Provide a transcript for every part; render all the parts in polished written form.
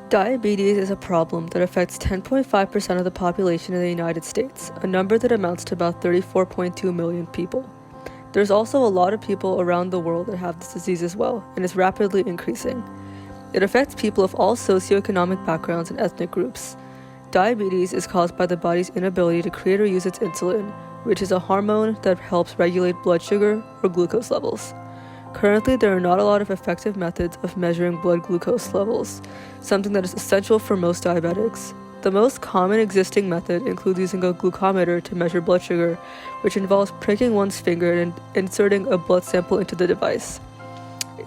Diabetes is a problem that affects 10.5% of the population in the United States, a number that amounts to about 34.2 million people. There's also a lot of people around the world that have this disease as well, and is rapidly increasing. It affects people of all socioeconomic backgrounds and ethnic groups. Diabetes is caused by the body's inability to create or use its insulin, which is a hormone that helps regulate blood sugar or glucose levels. Currently, there are not a lot of effective methods of measuring blood glucose levels, something that is essential for most diabetics. The most common existing method includes using a glucometer to measure blood sugar, which involves pricking one's finger and inserting a blood sample into the device.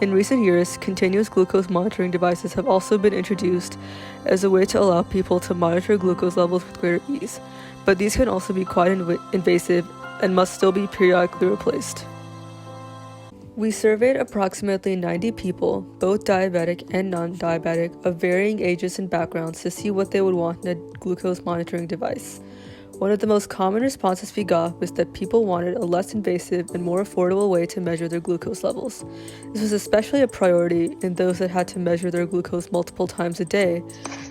In recent years, continuous glucose monitoring devices have also been introduced as a way to allow people to monitor glucose levels with greater ease, but these can also be quite invasive and must still be periodically replaced. We surveyed approximately 90 people, both diabetic and non-diabetic, of varying ages and backgrounds to see what they would want in a glucose monitoring device. One of the most common responses we got was that people wanted a less invasive and more affordable way to measure their glucose levels. This was especially a priority in those that had to measure their glucose multiple times a day,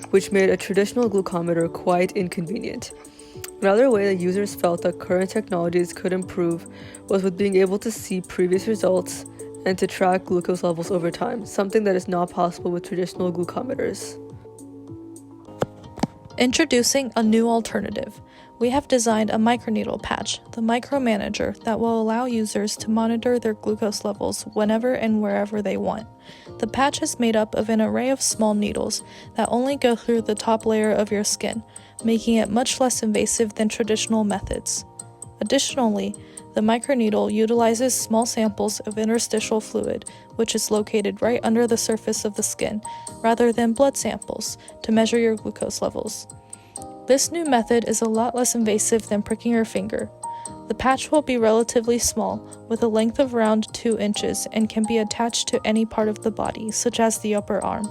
which made a traditional glucometer quite inconvenient. Another way that users felt that current technologies could improve was with being able to see previous results and to track glucose levels over time, something that is not possible with traditional glucometers. Introducing a new alternative. We have designed a microneedle patch, the Micromanager, that will allow users to monitor their glucose levels whenever and wherever they want. The patch is made up of an array of small needles that only go through the top layer of your skin, making it much less invasive than traditional methods. Additionally, the microneedle utilizes small samples of interstitial fluid, which is located right under the surface of the skin, rather than blood samples, to measure your glucose levels. This new method is a lot less invasive than pricking your finger. The patch will be relatively small, with a length of around 2 inches, and can be attached to any part of the body, such as the upper arm.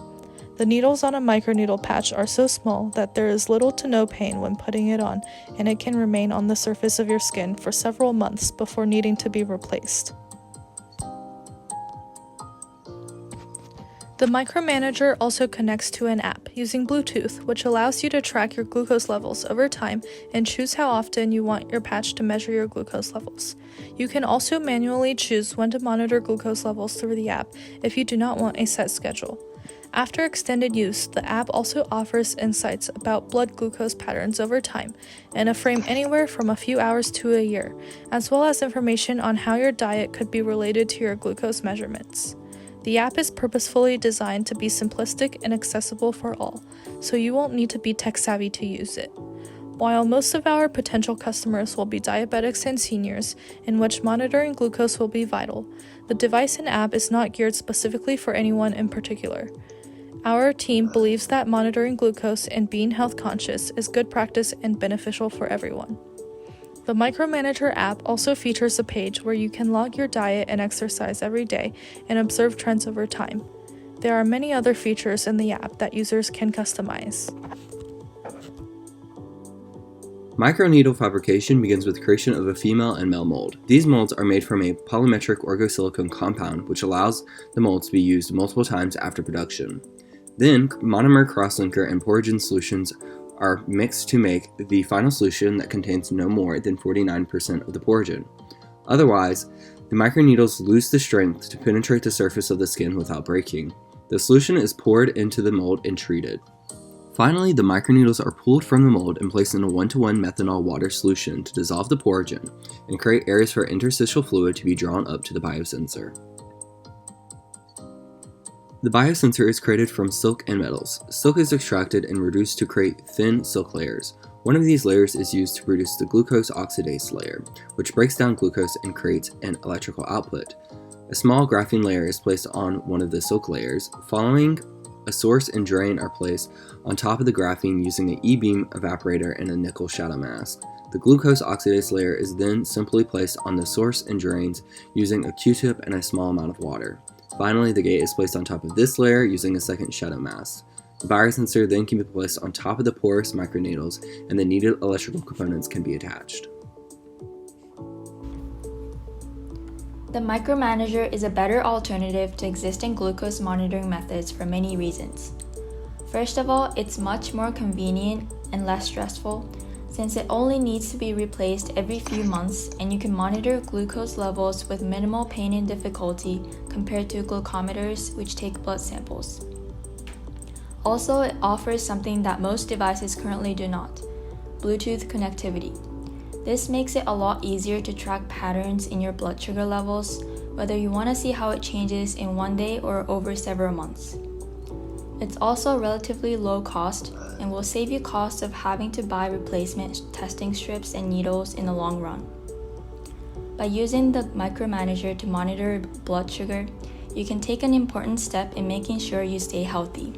The needles on a microneedle patch are so small that there is little to no pain when putting it on, and it can remain on the surface of your skin for several months before needing to be replaced. The Micromanager also connects to an app using Bluetooth, which allows you to track your glucose levels over time and choose how often you want your patch to measure your glucose levels. You can also manually choose when to monitor glucose levels through the app if you do not want a set schedule. After extended use, the app also offers insights about blood glucose patterns over time in a frame anywhere from a few hours to a year, as well as information on how your diet could be related to your glucose measurements. The app is purposefully designed to be simplistic and accessible for all, so you won't need to be tech-savvy to use it. While most of our potential customers will be diabetics and seniors, in which monitoring glucose will be vital, the device and app is not geared specifically for anyone in particular. Our team believes that monitoring glucose and being health conscious is good practice and beneficial for everyone. The Micromanager app also features a page where you can log your diet and exercise every day and observe trends over time. There are many other features in the app that users can customize. Microneedle fabrication begins with creation of a female and male mold. These molds are made from a polymetric orgosilicone compound, which allows the mold to be used multiple times after production. Then, monomer crosslinker and porogen solutions are mixed to make the final solution that contains no more than 49% of the porogen. Otherwise, the microneedles lose the strength to penetrate the surface of the skin without breaking. The solution is poured into the mold and treated. Finally, the microneedles are pulled from the mold and placed in a 1:1 methanol water solution to dissolve the porogen and create areas for interstitial fluid to be drawn up to the biosensor. The biosensor is created from silk and metals. Silk is extracted and reduced to create thin silk layers. One of these layers is used to produce the glucose oxidase layer, which breaks down glucose and creates an electrical output. A small graphene layer is placed on one of the silk layers. Following, a source and drain are placed on top of the graphene using an E-beam evaporator and a nickel shadow mask. The glucose oxidase layer is then simply placed on the source and drains using a Q-tip and a small amount of water. Finally, the gate is placed on top of this layer using a second shadow mask. The biosensor then can be placed on top of the porous microneedles, and the needed electrical components can be attached. The Micromanager is a better alternative to existing glucose monitoring methods for many reasons. First of all, it's much more convenient and less stressful since it only needs to be replaced every few months and you can monitor glucose levels with minimal pain and difficulty compared to glucometers which take blood samples. Also, it offers something that most devices currently do not: Bluetooth connectivity. This makes it a lot easier to track patterns in your blood sugar levels, whether you want to see how it changes in one day or over several months. It's also relatively low cost and will save you costs of having to buy replacement testing strips and needles in the long run. By using the micromanager to monitor blood sugar, you can take an important step in making sure you stay healthy.